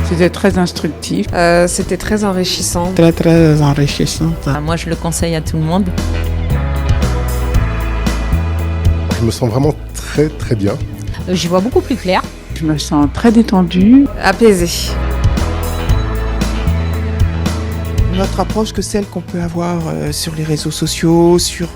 C'était très instructif. C'était très enrichissant. Très enrichissant. Moi, je le conseille à tout le monde. Je me sens vraiment très bien. J'y vois beaucoup plus clair. Je me sens très détendue. Apaisée. Notre approche que celle qu'on peut avoir sur les réseaux sociaux, sur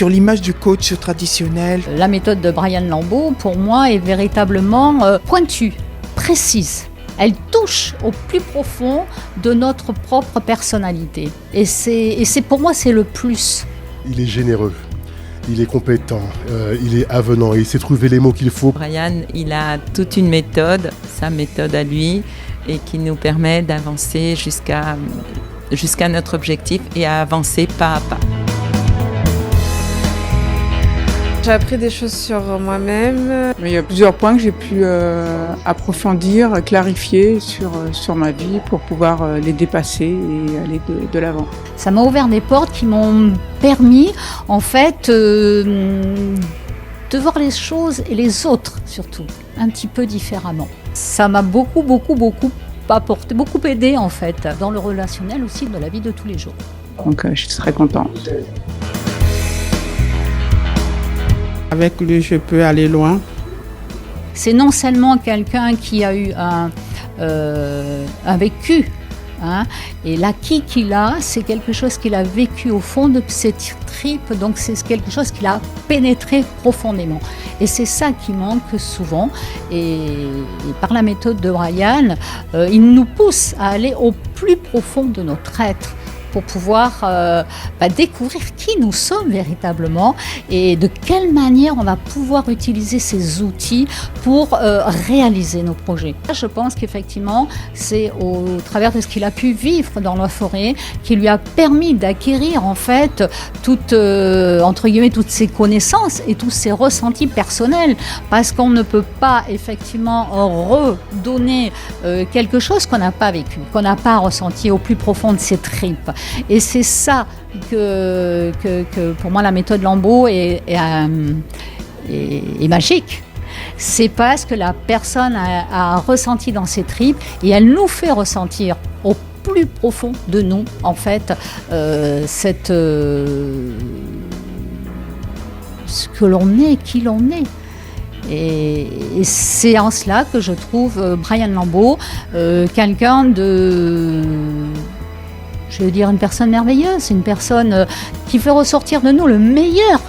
l'image du coach traditionnel. La méthode de Brian Lambeau, pour moi, est véritablement pointue, précise. Elle touche au plus profond de notre propre personnalité. Et pour moi, c'est le plus. Il est généreux, il est compétent, il est avenant, il sait trouver les mots qu'il faut. Brian, il a toute une méthode, sa méthode à lui, et qui nous permet d'avancer jusqu'à notre objectif et à avancer pas à pas. J'ai appris des choses sur moi-même. Mais il y a plusieurs points que j'ai pu approfondir, clarifier sur ma vie pour pouvoir les dépasser et aller de l'avant. Ça m'a ouvert des portes qui m'ont permis, en fait, de voir les choses et les autres, surtout, un petit peu différemment. Ça m'a beaucoup apporté, beaucoup aidé, en fait, dans le relationnel aussi, de la vie de tous les jours. Donc je suis très contente. Avec lui, je peux aller loin. C'est non seulement quelqu'un qui a eu un vécu, et l'acquis qu'il a, c'est quelque chose qu'il a vécu au fond de ses tripes, donc c'est quelque chose qu'il a pénétré profondément. Et c'est ça qui manque souvent. Et par la méthode de Brian, il nous pousse à aller au plus profond de notre être, pour pouvoir découvrir qui nous sommes véritablement et de quelle manière on va pouvoir utiliser ces outils pour réaliser nos projets. Je pense qu'effectivement, c'est au travers de ce qu'il a pu vivre dans la forêt qui lui a permis d'acquérir en fait entre guillemets toutes ses connaissances et tous ses ressentis personnels, parce qu'on ne peut pas effectivement redonner quelque chose qu'on n'a pas vécu, qu'on n'a pas ressenti au plus profond de ses tripes. Et c'est ça que pour moi la méthode Lambeau est magique. C'est parce que la personne a ressenti dans ses tripes et elle nous fait ressentir au plus profond de nous, en fait, ce que l'on est, qui l'on est. Et c'est en cela que je trouve Brian Lambeau quelqu'un de... Je veux dire, une personne merveilleuse, une personne qui fait ressortir de nous le meilleur